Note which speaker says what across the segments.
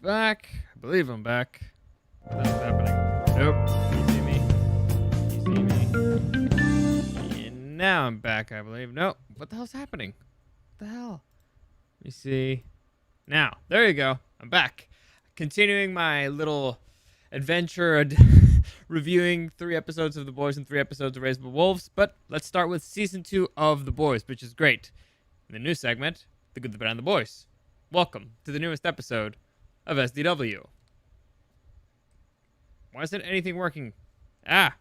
Speaker 1: back. I believe I'm back. What is happening? Nope. You see me? You see me? And now I'm back, I believe. Nope. What the hell's happening? What the hell? Let me see. Now, there you go. I'm back. Continuing my little adventure reviewing 3 episodes of The Boys and 3 episodes of Raised by Wolves. But let's start with Season 2 of The Boys, which is great. In the new segment, The Good, the Bad, and the Boys. Welcome to the newest episode of SDW. Why isn't anything working? Play.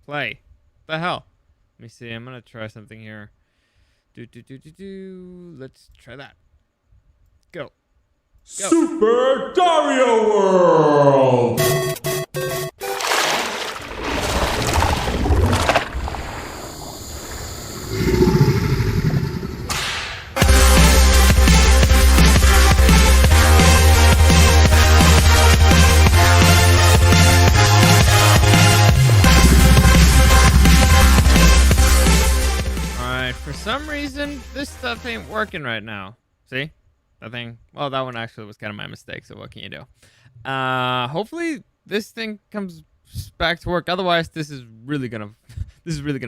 Speaker 1: What the hell? Let me see. I'm going to try something here. Let's try that. Go.
Speaker 2: Super Dario World!
Speaker 1: Alright, for some reason, this stuff ain't working right now. See? That thing. Well, that one actually was kind of my mistake, so what can you do? Hopefully this thing comes back to work. Otherwise, this is really gonna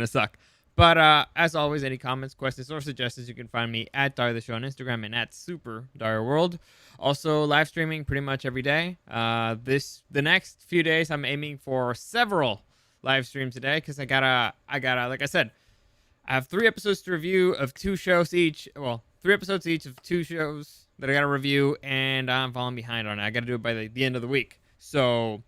Speaker 1: suck. But as always, any comments, questions, or suggestions, you can find me at Dario the Show on Instagram and at Super Dario World. Also, live streaming pretty much every day. The next few days, I'm aiming for several live streams a day because I gotta, like I said, I have 3 episodes to review of 2 shows each. Well, 3 episodes each of 2 shows that I got to review, and I'm falling behind on it. I got to do it by the end of the week. So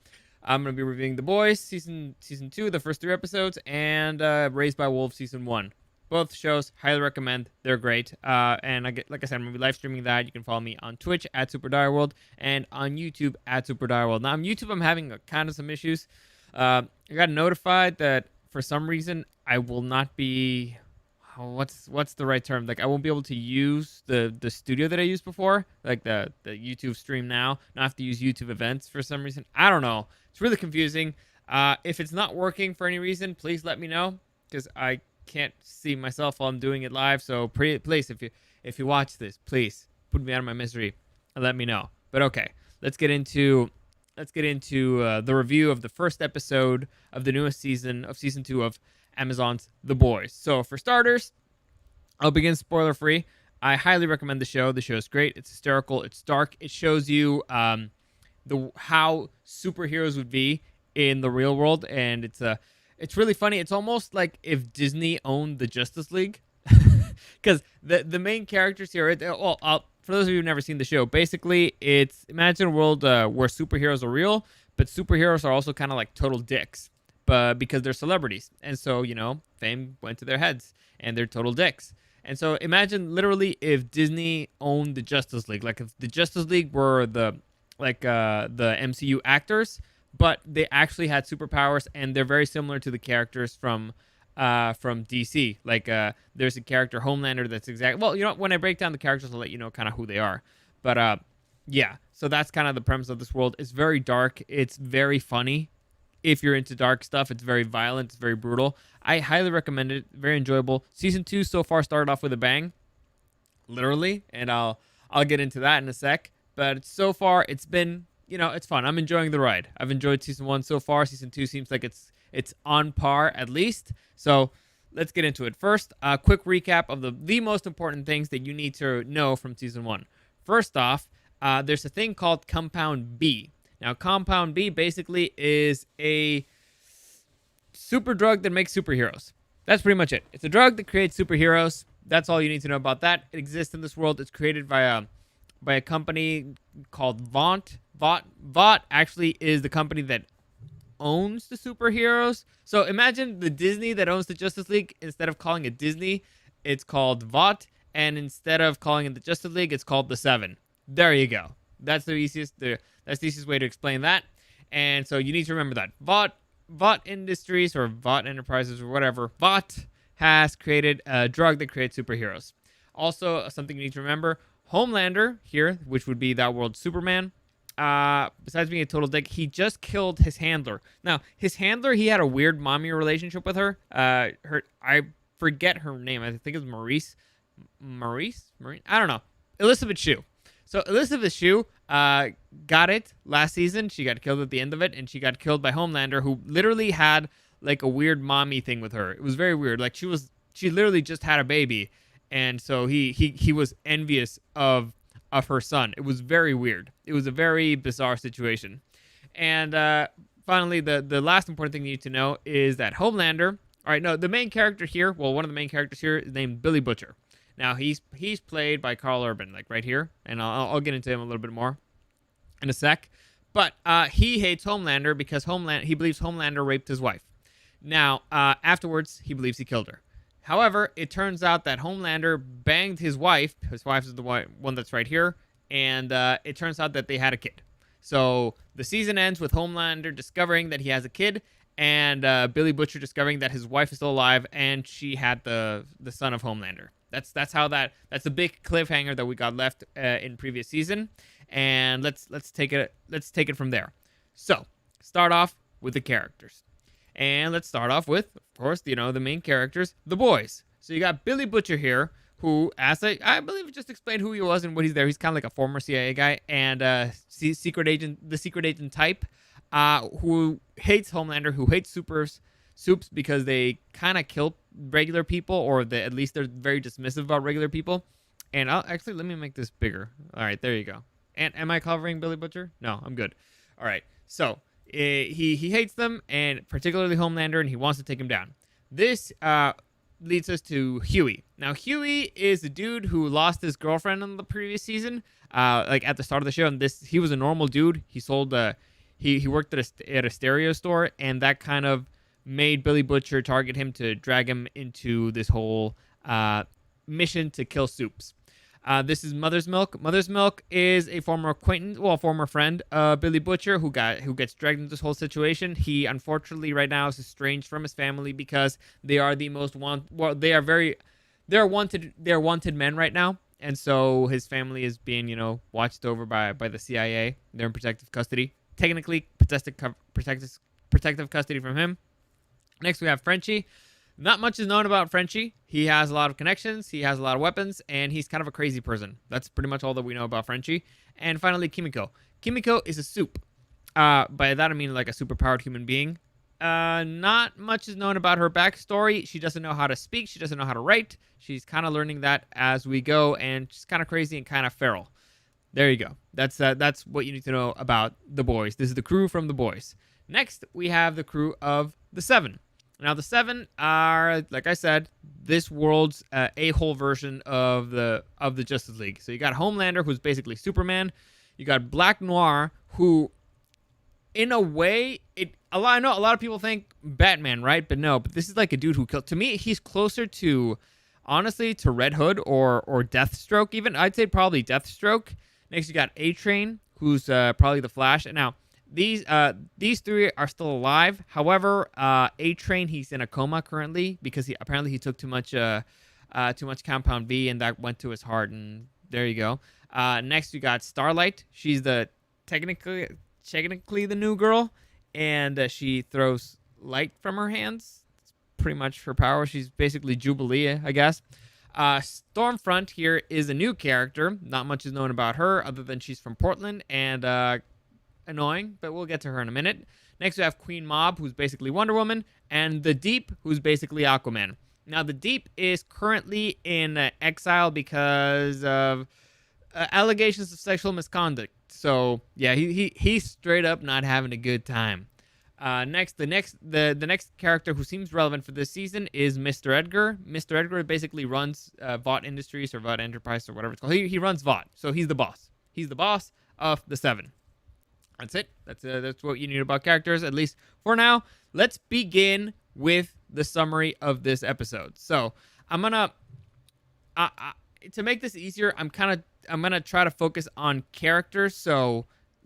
Speaker 1: I'm going to be reviewing The Boys, season 2, the first 3 episodes, and Raised by Wolves, season 1. Both shows, highly recommend. They're great. And like I said, I'm going to be live streaming that. You can follow me on Twitch at Super Dario World and on YouTube at Super Dario World. Now, on YouTube, I'm having kind of some issues. I got notified that for some reason I will not be... what's the right term? Like, I won't be able to use the studio that I used before, like the YouTube Stream Now. Now I have to use YouTube Events for some reason. I don't know. It's really confusing. If it's not working for any reason, please let me know, because I can't see myself while I'm doing it live. So please, if you watch this, please put me out of my misery and let me know. But okay, let's get into the review of the first episode of the newest season of season 2 of Amazon's The Boys. So for starters, I'll begin spoiler free. I highly recommend the show. The show is great. It's hysterical. It's dark. It shows you how superheroes would be in the real world, and it's really funny. It's almost like if Disney owned the Justice League, because the main characters here. For those of you who've never seen the show, basically imagine a world where superheroes are real, but superheroes are also kind of like total dicks. But because they're celebrities, and so fame went to their heads, and they're total dicks. And so imagine literally if Disney owned the Justice League, like if the Justice League were the MCU actors, but they actually had superpowers, and they're very similar to the characters from DC. Like there's a character Homelander that's when I break down the characters, I'll let you know kind of who they are. But yeah, so that's kind of the premise of this world. It's very dark. It's very funny. If you're into dark stuff, it's very violent. It's very brutal. I highly recommend it. Very enjoyable. Season 2 so far started off with a bang, literally, and I'll get into that in a sec. But so far, it's been it's fun. I'm enjoying the ride. I've enjoyed season 1 so far. Season 2 seems like it's on par at least. So let's get into it. First, a quick recap of the most important things that you need to know from season 1. First off, there's a thing called Compound B. Now, Compound B basically is a super drug that makes superheroes. That's pretty much it. It's a drug that creates superheroes. That's all you need to know about that. It exists in this world. It's created by a company called Vought. Vought actually is the company that owns the superheroes. So imagine the Disney that owns the Justice League. Instead of calling it Disney, it's called Vought. And instead of calling it the Justice League, it's called the Seven. There you go. That's the easiest way to explain that. And so you need to remember that. Vought Industries or Vought Enterprises or whatever, Vought has created a drug that creates superheroes. Also, something you need to remember, Homelander here, which would be that world's Superman, besides being a total dick, he just killed his handler. Now, his handler, he had a weird mommy relationship with her. I forget her name. I think it's Maurice? I don't know. Elizabeth Shue. So Elizabeth Shue, got it last season. She got killed at the end of it, and she got killed by Homelander, who literally had like a weird mommy thing with her. It was very weird. Like she literally just had a baby, and so he was envious of her son. It was very weird. It was a very bizarre situation. And finally, the last important thing you need to know is that Homelander. All right, no, the main character here. Well, one of the main characters here is named Billy Butcher. Now he's played by Carl Urban, like right here, and I'll get into him a little bit more in a sec. But he hates Homelander because he believes Homelander raped his wife. Now afterwards, he believes he killed her. However, it turns out that Homelander banged his wife. His wife is the one that's right here, and it turns out that they had a kid. So the season ends with Homelander discovering that he has a kid, and Billy Butcher discovering that his wife is still alive and she had the son of Homelander. That's a big cliffhanger that we got left in previous season, and let's take it from there. So start off with the characters, and let's start off with, of course, the main characters, the boys. So you got Billy Butcher here, who, as I believe, just explained who he was and what he's there. He's kind of like a former CIA guy and secret agent type, who hates Homelander, who hates Supes because they kind of kill regular people, or at least they're very dismissive about regular people. And actually, let me make this bigger. All right, there you go. And am I covering Billy Butcher? No, I'm good. All right, so he hates them, and particularly Homelander, and he wants to take him down. This leads us to Huey. Now, Huey is a dude who lost his girlfriend in the previous season, like at the start of the show. And he was a normal dude. He sold he worked at a stereo store, and that kind of made Billy Butcher target him to drag him into this whole mission to kill Supes. This is Mother's Milk. Mother's Milk is a former friend of Billy Butcher who gets dragged into this whole situation. He unfortunately right now is estranged from his family because they are the most they're wanted men right now, and so his family is being watched over by the CIA. They're in protective custody, technically protective custody from him. Next we have Frenchie. Not much is known about Frenchie. He has a lot of connections, he has a lot of weapons, and he's kind of a crazy person. That's pretty much all that we know about Frenchie. And finally, Kimiko. Kimiko is a Supe. By that I mean like a superpowered human being. Not much is known about her backstory. She doesn't know how to speak. She doesn't know how to write. She's kind of learning that as we go, and she's kind of crazy and kind of feral. There you go. That's what you need to know about the boys. This is the crew from the boys. Next, we have the crew of the Seven. Now, the Seven are, like I said, this world's a-hole version of the Justice League. So you got Homelander, who's basically Superman. You got Black Noir, who, in a way, I know a lot of people think Batman, right? But no, but this is like a dude who killed. To me, he's closer to, honestly, to Red Hood or Deathstroke. Even I'd say probably Deathstroke. Next, you got A-Train, who's probably the Flash. And now, these three are still alive. However, A-Train, he's in a coma currently because he took too much Compound V, and that went to his heart. And there you go. Next, you got Starlight. She's technically the new girl, and she throws light from her hands. It's pretty much her power. She's basically Jubilee, I guess. Stormfront here is a new character. Not much is known about her other than she's from Portland and annoying, but we'll get to her in a minute. Next, we have Queen Mob, who's basically Wonder Woman, and the Deep, who's basically Aquaman. Now, the Deep is currently in exile because of allegations of sexual misconduct. So, yeah, he's straight up not having a good time. Next, the next character who seems relevant for this season is Mr. Edgar. Mr. Edgar basically runs Vought Industries or Vought Enterprise or whatever it's called. He runs Vought, so he's the boss. He's the boss of the Seven. That's it. That's what you need about characters, at least for now. Let's begin with the summary of this episode. So I'm gonna to make this easier, I'm gonna try to focus on characters. So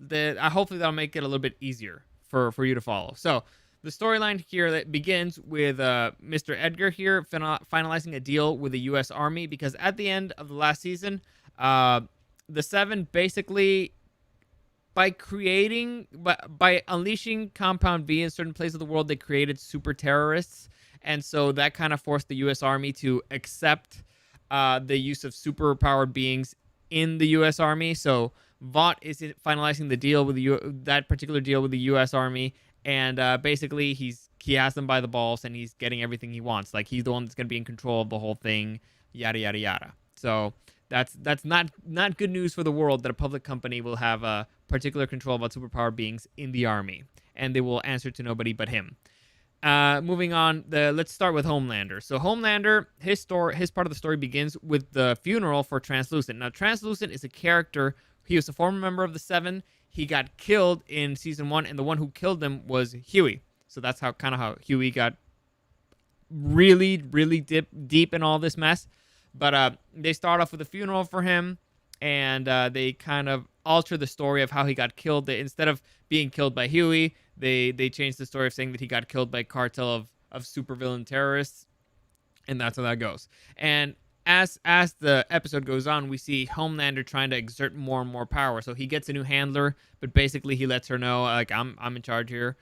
Speaker 1: hopefully that'll make it a little bit easier for you to follow. So the storyline here that begins with Mr. Edgar here finalizing a deal with the U.S. Army, because at the end of the last season, the Seven basically, by unleashing Compound V in certain places of the world, they created super terrorists, and so that kind of forced the U.S. Army to accept the use of super-powered beings in the U.S. Army. So Vought is finalizing the deal with that particular deal with the U.S. Army, and basically he has them by the balls, and he's getting everything he wants. Like, he's the one that's going to be in control of the whole thing, yada yada yada. So that's not good news for the world that a public company will have a particular control about superpower beings in the army, and they will answer to nobody but him. Moving on, let's start with Homelander. So Homelander, his part of the story begins with the funeral for Translucent. Now, Translucent is a character. He was a former member of the Seven. He got killed in season 1, and the one who killed him was Huey. So that's how Huey got really, really deep in all this mess. But they start off with a funeral for him, and they kind of alter the story of how he got killed. Instead of being killed by Huey, they changed the story of saying that he got killed by a cartel of supervillain terrorists, and that's how that goes. And as the episode goes on, we see Homelander trying to exert more and more power. So he gets a new handler, but basically he lets her know, like, I'm in charge here.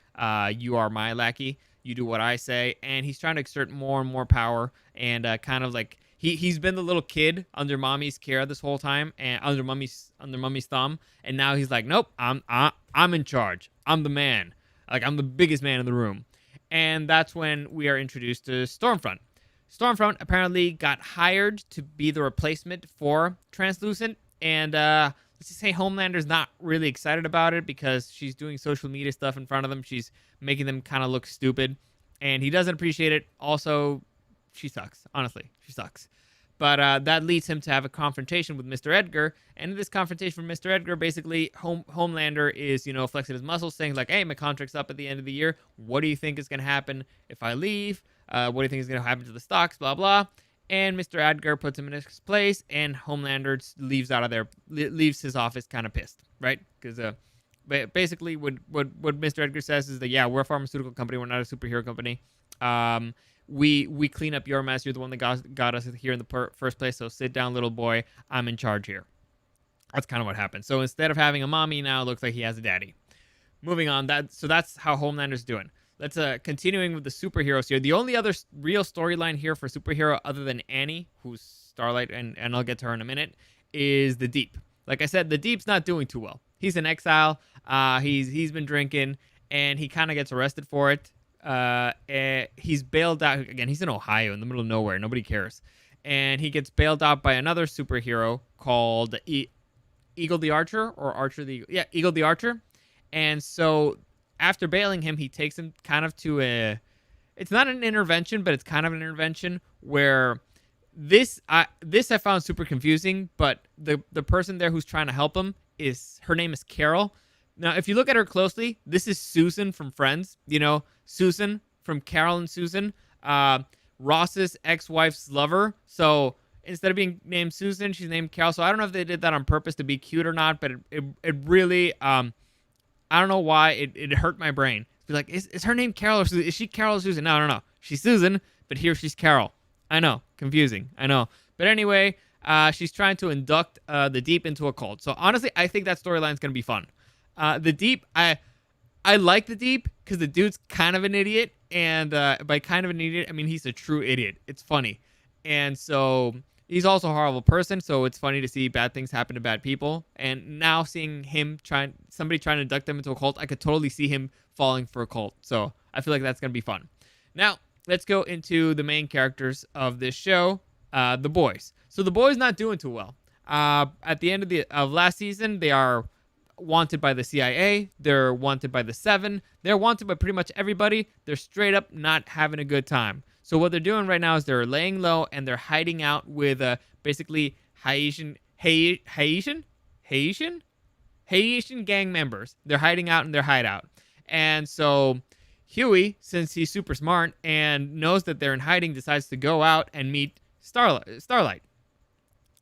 Speaker 1: You are my lackey. You do what I say. And he's trying to exert more and more power, and kind of like he's been the little kid under mommy's care this whole time, and under mommy's thumb. And now he's like, nope, I'm in charge. I'm the man. Like, I'm the biggest man in the room. And that's when we are introduced to Stormfront. Stormfront apparently got hired to be the replacement for Translucent, and let's just say Homelander's not really excited about it because she's doing social media stuff in front of them. She's making them kind of look stupid, and he doesn't appreciate it. Also, she sucks. Honestly, she sucks. But that leads him to have a confrontation with Mr. Edgar, and in this confrontation with Mr. Edgar, basically, Homelander is, flexing his muscles, saying like, hey, my contract's up at the end of the year. What do you think is going to happen if I leave? What do you think is going to happen to the stocks? Blah, blah. And Mr. Edgar puts him in his place, and Homelander leaves out of there, leaves his office kind of pissed, right? Because basically what Mr. Edgar says is that, yeah, we're a pharmaceutical company. We're not a superhero company. We clean up your mess. You're the one that got us here in the first place. So sit down, little boy. I'm in charge here. That's kind of what happened. So instead of having a mommy, now it looks like he has a daddy. Moving on. So that's how Homelander's doing. Let's continuing with the superheroes here. The only other real storyline here for superhero other than Annie, who's Starlight, and I'll get to her in a minute, is the Deep. Like I said, the Deep's not doing too well. He's in exile. He's been drinking, and he kind of gets arrested for it. He's bailed out. Again, he's in Ohio, in the middle of nowhere. Nobody cares. And he gets bailed out by another superhero called Eagle the Archer, or Archer the... Yeah, Eagle the Archer. And so after bailing him, he takes him kind of to a... It's not an intervention, but it's kind of an intervention where this I found super confusing, but the person there who's trying to help him her name is Carol. Now, if you look at her closely, this is Susan from Friends. Susan from Carol and Susan, Ross's ex-wife's lover. So instead of being named Susan, she's named Carol. So I don't know if they did that on purpose to be cute or not, but it really, I don't know why it hurt my brain. Be like, is her name Carol or Susan? Is she Carol or Susan? No. She's Susan, but here she's Carol. I know, confusing. I know. But anyway, she's trying to induct the Deep into a cult. So honestly, I think that storyline's going to be fun. The Deep, I like the Deep because the dude's kind of an idiot. And by kind of an idiot, I mean he's a true idiot. It's funny. And so he's also a horrible person. So it's funny to see bad things happen to bad people. And now seeing somebody trying to induct them into a cult, I could totally see him falling for a cult. So I feel like that's going to be fun. Now, let's go into the main characters of this show, the boys. So the boys not doing too well. At the end of last season, they are wanted by the CIA. They're wanted by the Seven. They're wanted by pretty much everybody. They're straight up not having a good time. So what they're doing right now is they're laying low and they're hiding out with basically Haitian gang members. They're hiding out in their hideout. And so Huey, since he's super smart and knows that they're in hiding, decides to go out and meet Starlight.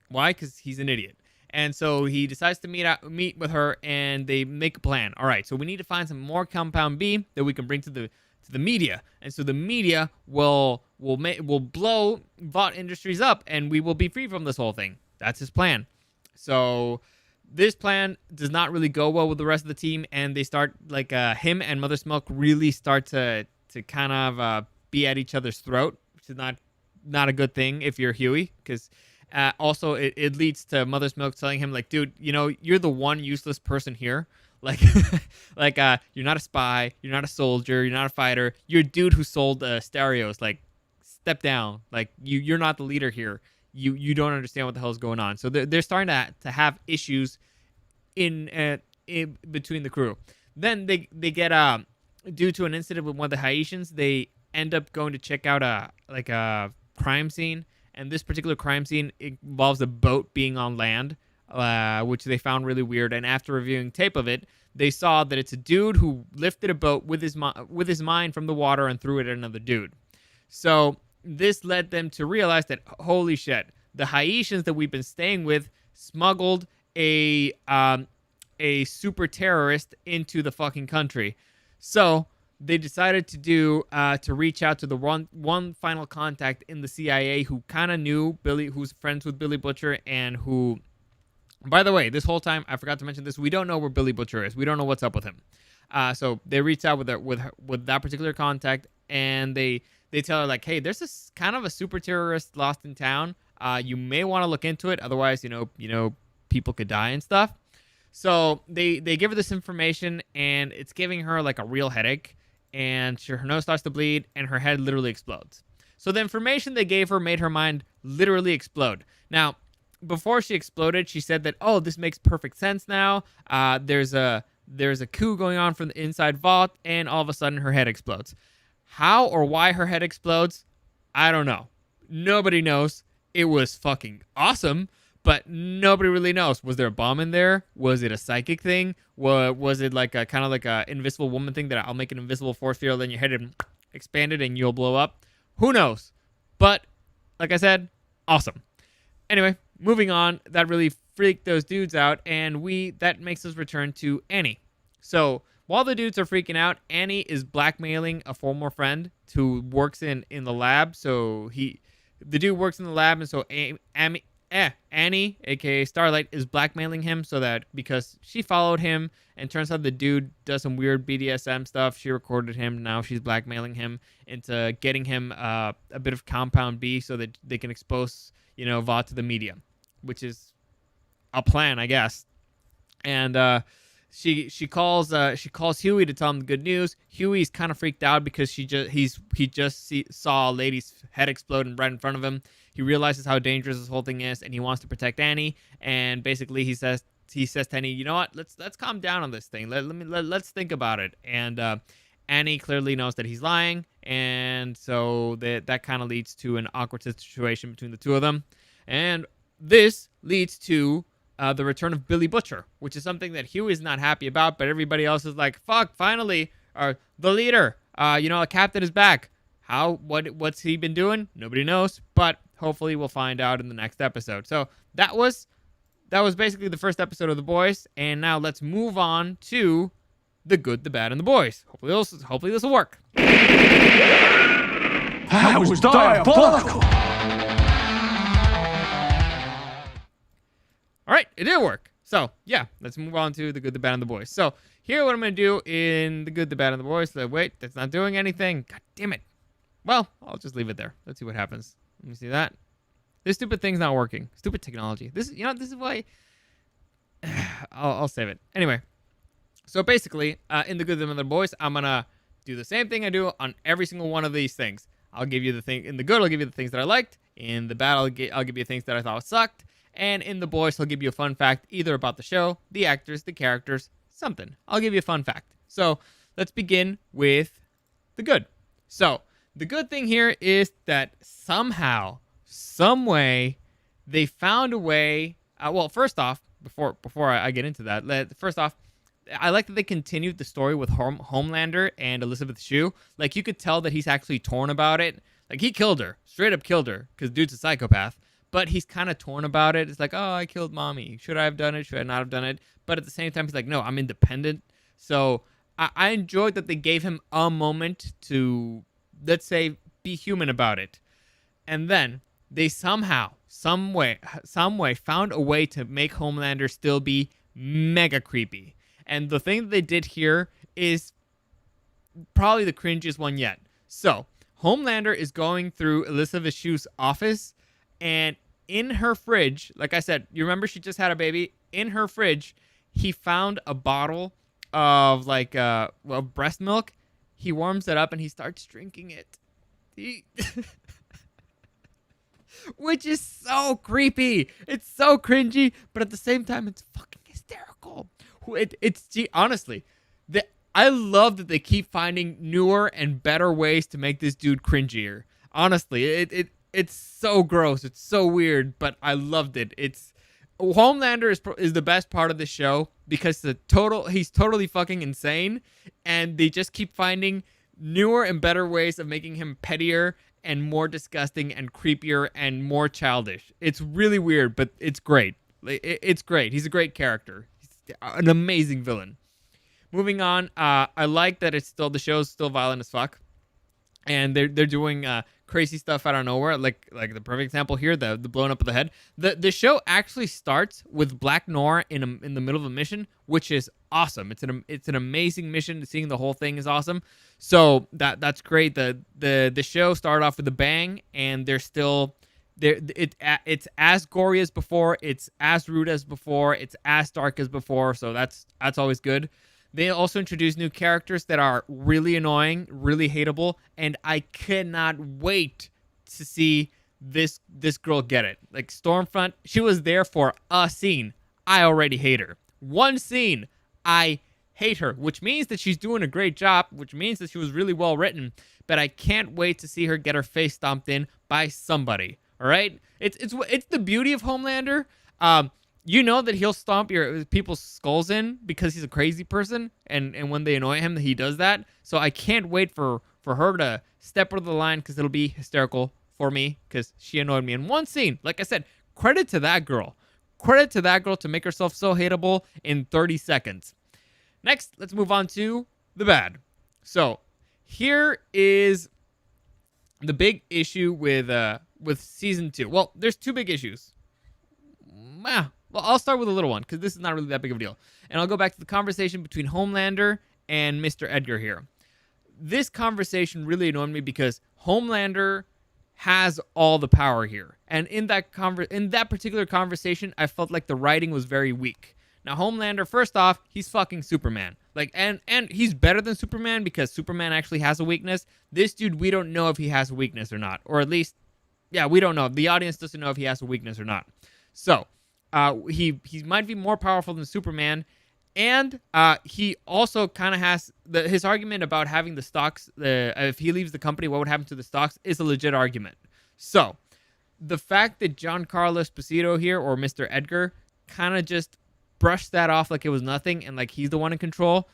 Speaker 1: Why? Because he's an idiot. And so he decides to meet with her, and they make a plan. All right, so we need to find some more Compound B that we can bring to the media, and so the media will blow Vought Industries up, and we will be free from this whole thing. That's his plan. So this plan does not really go well with the rest of the team, and they start him and Mother's Milk really start to kind of be at each other's throat, which is not a good thing if you're Huey, because Also, it leads to Mother's Milk telling him, like, dude, you're the one useless person here. Like, you're not a spy, you're not a soldier, you're not a fighter. You're a dude who sold stereos. Like, step down. Like, you're not the leader here. You don't understand what the hell is going on. So they're starting to have issues in between the crew. Then they get due to an incident with one of the Haitians, they end up going to check out a crime scene, and this particular crime scene involves a boat being on land, which they found really weird. And after reviewing tape of it, they saw that it's a dude who lifted a boat with his mine from the water and threw it at another dude. So this led them to realize that, holy shit, the Haitians that we've been staying with smuggled a super terrorist into the fucking country. So they decided to reach out to the one final contact in the CIA who kind of knew Billy, who's friends with Billy Butcher, and who, by the way, this whole time I forgot to mention this, we don't know where Billy Butcher is. We don't know what's up with him. So they reached out with that particular contact, and they tell her, like, hey, there's this kind of a super terrorist lost in town. You may want to look into it. Otherwise, people could die and stuff. So they give her this information, and it's giving her like a real headache, and her nose starts to bleed, and her head literally explodes. So the information they gave her made her mind literally explode. Now, before she exploded, she said that, oh, this makes perfect sense now. There's a coup going on from the inside vault, and all of a sudden her head explodes. How or why her head explodes, I don't know. Nobody knows. It was fucking awesome, but nobody really knows. Was there a bomb in there? Was it a psychic thing? Was it like a kind of like a invisible woman thing that I'll make an invisible force field and your head expanded and you'll blow up? Who knows? But like I said, awesome. Anyway, moving on. That really freaked those dudes out, and that makes us return to Annie. So while the dudes are freaking out, Annie is blackmailing a former friend who works in the lab. So the dude works in the lab, and so Annie, aka Starlight, is blackmailing him so that because she followed him, and turns out the dude does some weird BDSM stuff. She recorded him. Now she's blackmailing him into getting him a bit of Compound B so that they can expose, Vought to the media, which is a plan, I guess. And she calls Huey to tell him the good news. Huey's kind of freaked out because he just saw a lady's head explode right in front of him. He realizes how dangerous this whole thing is, and he wants to protect Annie. And basically, he says to Annie, you know what? Let's calm down on this thing. Let's think about it. And Annie clearly knows that he's lying, and so that kind of leads to an awkward situation between the two of them. And this leads to the return of Billy Butcher, which is something that Huey is not happy about, but everybody else is like, fuck, finally, the leader, a captain is back. What's he been doing? Nobody knows, but hopefully we'll find out in the next episode. So that was basically the first episode of The Boys, and now let's move on to The Good, the Bad, and the Boys. Hopefully this will work.
Speaker 2: That was diabolical!
Speaker 1: All right, it did work. So, yeah, let's move on to The Good, the Bad, and the Boys. So, here what I'm going to do in The Good, the Bad, and the Boys. Wait, that's not doing anything. God damn it. Well, I'll just leave it there. Let's see what happens. Let me see that. This stupid thing's not working. Stupid technology. This is why... I'll save it. Anyway, so basically, in The Good, the Bad, and the Boys, I'm going to do the same thing I do on every single one of these things. I'll give you the thing... In The Good, I'll give you the things that I liked. In The Bad, I'll give you things that I thought sucked. And in The Boys, I'll give you a fun fact either about the show, the actors, the characters, something. I'll give you a fun fact. So let's begin with the good. So the good thing here is that somehow, some way, they found a way. Well, first off, before I get into that, first off, I like that they continued the story with Homelander and Elizabeth Shue. Like, you could tell that he's actually torn about it. Like, he killed her, straight up killed her, because dude's a psychopath. But he's kind of torn about it. It's like, oh, I killed mommy. Should I have done it? Should I not have done it? But at the same time, he's like, no, I'm independent. So I enjoyed that they gave him a moment to, let's say, be human about it. And then they somehow, some way found a way to make Homelander still be mega creepy. And the thing that they did here is probably the cringiest one yet. So Homelander is going through Elizabeth Shue's office, and in her fridge, like I said, you remember she just had a baby? In her fridge, he found a bottle of like breast milk. He warms it up and he starts drinking it. Which is so creepy. It's so cringy, but at the same time, it's fucking hysterical. Honestly, I love that they keep finding newer and better ways to make this dude cringier. Honestly, it's so gross. It's so weird, but I loved it. Homelander is the best part of the show because he's totally fucking insane, and they just keep finding newer and better ways of making him pettier and more disgusting and creepier and more childish. It's really weird, but it's great. It's great. He's a great character. He's an amazing villain. Moving on, I like that the show's still violent as fuck, and they're doing crazy stuff out of nowhere. Like the perfect example here, the blowing up of the head. The show actually starts with Black Noir in the middle of a mission, which is awesome. It's an amazing mission. Seeing the whole thing is awesome. So that's great. The show started off with a bang, and they're still there. It's as gory as before. It's as rude as before. It's as dark as before. So that's always good. They also introduce new characters that are really annoying, really hateable, and I cannot wait to see this girl get it. Like Stormfront, she was there for a scene. I already hate her. One scene, I hate her, which means that she's doing a great job, which means that she was really well written, but I can't wait to see her get her face stomped in by somebody. All right? It's the beauty of Homelander. You know that he'll stomp your people's skulls in because he's a crazy person, and when they annoy him, he does that. So I can't wait for her to step over the line because it'll be hysterical for me because she annoyed me in one scene. Like I said, credit to that girl. Credit to that girl to make herself so hateable in 30 seconds. Next, let's move on to the bad. So here is the big issue with season 2. Well, there's two big issues. Well, I'll start with a little one because this is not really that big of a deal. And I'll go back to the conversation between Homelander and Mr. Edgar here. This conversation really annoyed me because Homelander has all the power here. And in that particular conversation, I felt like the writing was very weak. Now, Homelander, first off, he's fucking Superman. And he's better than Superman because Superman actually has a weakness. This dude, we don't know if he has a weakness or not. Or at least, yeah, we don't know. The audience doesn't know if he has a weakness or not. So, he might be more powerful than Superman, and he also kind of has his argument about having the stocks. If he leaves the company, what would happen to the stocks is a legit argument. So, the fact that Giancarlo Esposito here, or Mr. Edgar, kind of just brushed that off like it was nothing, and like he's the one in control,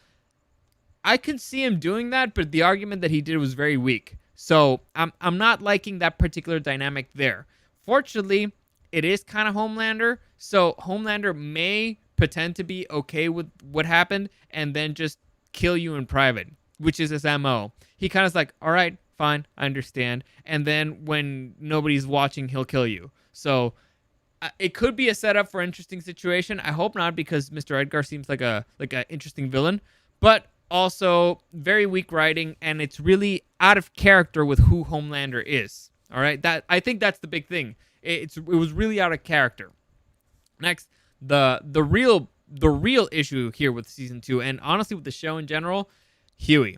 Speaker 1: I can see him doing that, but the argument that he did was very weak. So, I'm not liking that particular dynamic there. Fortunately, it is kind of Homelander, so Homelander may pretend to be okay with what happened and then just kill you in private, which is his MO. He kind of is like, all right, fine, I understand. And then when nobody's watching, he'll kill you. So it could be a setup for an interesting situation. I hope not, because Mr. Edgar seems like a interesting villain, but also very weak writing, and it's really out of character with who Homelander is. All right, I think that's the big thing. It was really out of character. Next, the real issue here with season 2, and honestly with the show in general, Huey.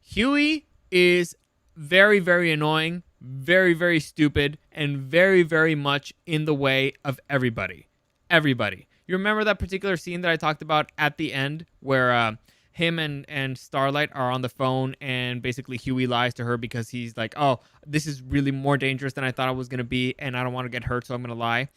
Speaker 1: Huey is very, very annoying, very, very stupid, and very, very much in the way of everybody. Everybody. You remember that particular scene that I talked about at the end where him and Starlight are on the phone, and basically Huey lies to her because he's like, oh, this is really more dangerous than I thought it was going to be, and I don't want to get hurt, so I'm going to lie.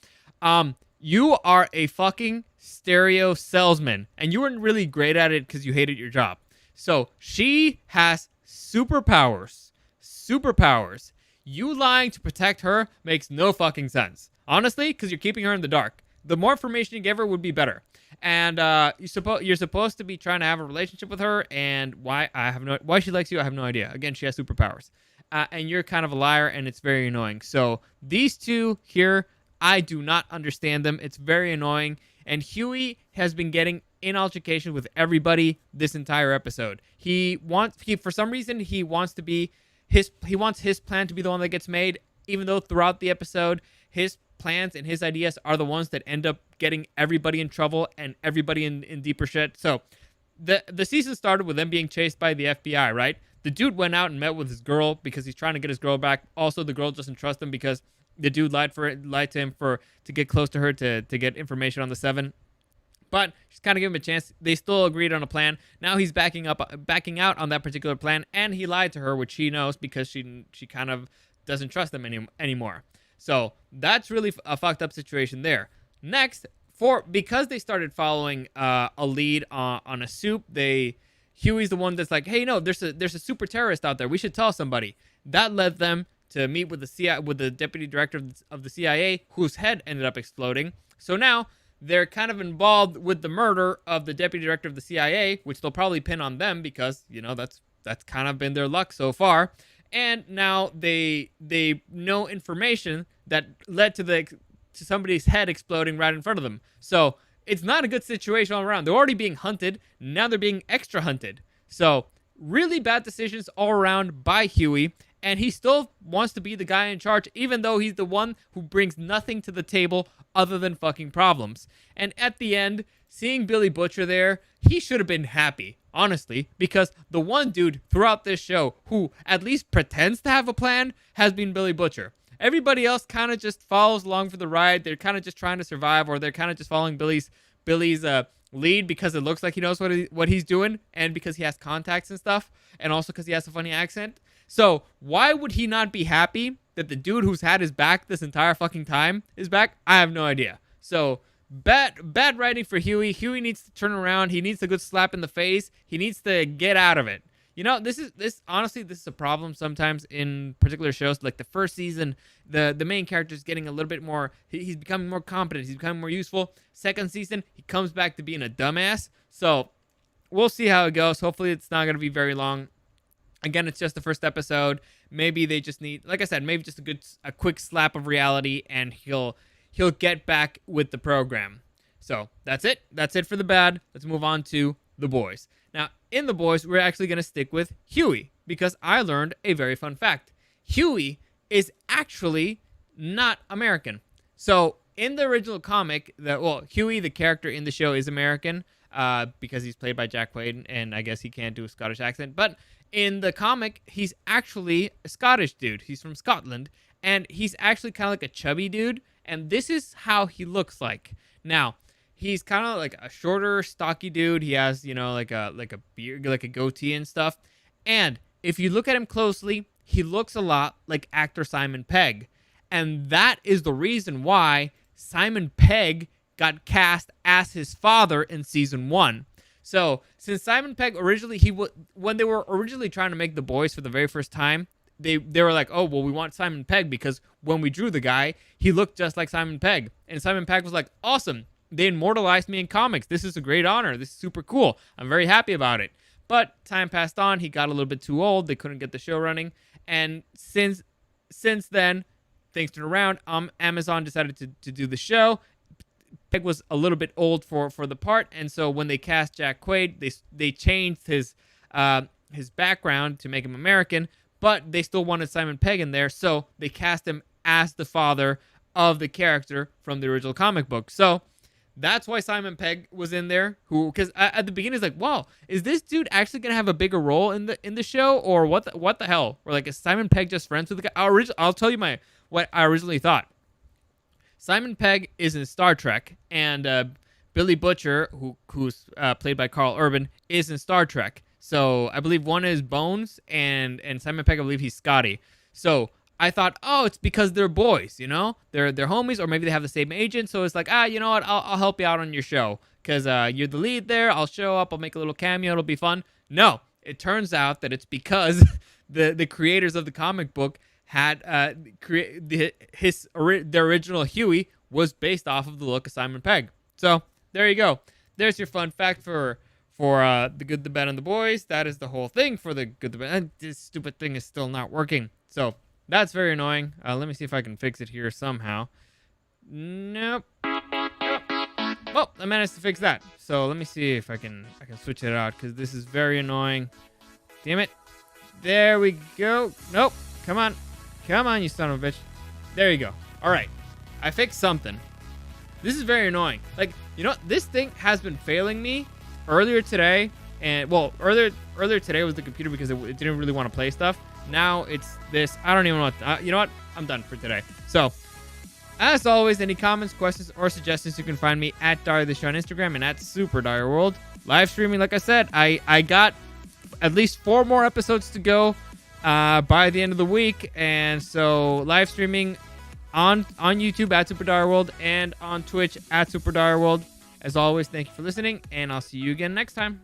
Speaker 1: You are a fucking stereo salesman, and you weren't really great at it because you hated your job. So she has superpowers. Superpowers. You lying to protect her makes no fucking sense. Honestly, because you're keeping her in the dark. The more information you give her would be better. And you're supposed to be trying to have a relationship with her, and why she likes you, I have no idea. Again, she has superpowers. And you're kind of a liar, and it's very annoying. So these two here, I do not understand them. It's very annoying. And Huey has been getting in altercation with everybody this entire episode. For some reason, he wants his plan to be the one that gets made, even though throughout the episode, his plans and his ideas are the ones that end up getting everybody in trouble and everybody in deeper shit. So the season started with them being chased by the FBI, right? The dude went out and met with his girl because he's trying to get his girl back. Also, the girl doesn't trust him because the dude lied to him to get close to her to get information on the Seven. But just kind of give him a chance. They still agreed on a plan. Now he's backing out on that particular plan, and he lied to her, which she knows because she kind of doesn't trust him anymore. So that's really a fucked up situation there. Next, because they started following a lead on a soup, Huey's the one that's like, hey, no, there's a super terrorist out there. We should tell somebody. That led them to meet with the deputy director of the CIA, whose head ended up exploding. So now they're kind of involved with the murder of the deputy director of the CIA, which they'll probably pin on them because, that's kind of been their luck so far. And now they know information that led to somebody's head exploding right in front of them. So it's not a good situation all around. They're already being hunted. Now they're being extra hunted. So really bad decisions all around by Huey. And he still wants to be the guy in charge, even though he's the one who brings nothing to the table other than fucking problems. And at the end, seeing Billy Butcher there, he should have been happy, honestly, because the one dude throughout this show who at least pretends to have a plan has been Billy Butcher. Everybody else kind of just follows along for the ride. They're kind of just trying to survive, or they're kind of just following Billy's lead because it looks like he knows what he's doing, and because he has contacts and stuff, and also because he has a funny accent. So why would he not be happy that the dude who's had his back this entire fucking time is back? I have no idea. So bad writing for Huey. Huey needs to turn around. He needs a good slap in the face. He needs to get out of it. This is a problem sometimes in particular shows. Like the first season, the main character is getting a little bit more, he's becoming more competent. He's becoming more useful. Second season, he comes back to being a dumbass. So we'll see how it goes. Hopefully it's not going to be very long. Again, it's just the first episode. Maybe they just need, like I said, maybe just a quick slap of reality, and he'll get back with the program. So that's it. That's it for the bad. Let's move on to the boys. Now, in the boys, we're actually going to stick with Huey because I learned a very fun fact. Huey is actually not American. So in the original comic, Huey, the character in the show, is American because he's played by Jack Quaid, and I guess he can't do a Scottish accent. But in the comic, he's actually a Scottish dude. He's from Scotland, and he's actually kind of like a chubby dude, and this is how he looks like. Now, he's kind of like a shorter, stocky dude. He has, like a beard, like a goatee and stuff. And if you look at him closely, he looks a lot like actor Simon Pegg. And that is the reason why Simon Pegg got cast as his father in season 1. So, since Simon Pegg originally, when they were originally trying to make The Boys for the very first time, they were like, oh, well, we want Simon Pegg because when we drew the guy, he looked just like Simon Pegg. And Simon Pegg was like, awesome. They immortalized me in comics. This is a great honor. This is super cool. I'm very happy about it. But time passed on. He got a little bit too old. They couldn't get the show running. And since then, things turned around. Amazon decided to do the show. Pegg was a little bit old for the part. And so when they cast Jack Quaid, they changed his background to make him American. But they still wanted Simon Pegg in there. So they cast him as the father of the character from the original comic book. So that's why Simon Pegg was in there. Because at the beginning, it's like, wow, is this dude actually gonna have a bigger role in the show, or what the hell? Or like, is Simon Pegg just friends with the guy? I'll tell you what I originally thought. Simon Pegg is in Star Trek, and Billy Butcher, who's played by Carl Urban, is in Star Trek. So I believe one is Bones, and Simon Pegg, I believe he's Scotty. So I thought, oh, it's because they're boys, they're homies, or maybe they have the same agent. So it's like, you know what? I'll help you out on your show because you're the lead there. I'll show up. I'll make a little cameo. It'll be fun. No, it turns out that it's because the creators of the comic book had the original Huey was based off of the look of Simon Pegg. So there you go. There's your fun fact for the Good, the Bad, and the Boys. That is the whole thing for the Good, the Bad. And this stupid thing is still not working. So that's very annoying. Let me see if I can fix it here somehow. Nope. Well, I managed to fix that. So let me see if I can switch it out because this is very annoying. Damn it. There we go. Nope. Come on, you son of a bitch. There you go. All right. I fixed something. This is very annoying. Like, you know, this thing has been failing me earlier today. And, well, earlier today was the computer because it didn't really want to play stuff. Now it's this. I don't even know what. You know what? I'm done for today. So, as always, any comments, questions, or suggestions, you can find me at Dire the Show on Instagram and at Super Dire World. Live streaming, like I said, I got at least 4 more episodes to go by the end of the week. And so, live streaming on YouTube at Super Dire World and on Twitch at Super Dire World. As always, thank you for listening, and I'll see you again next time.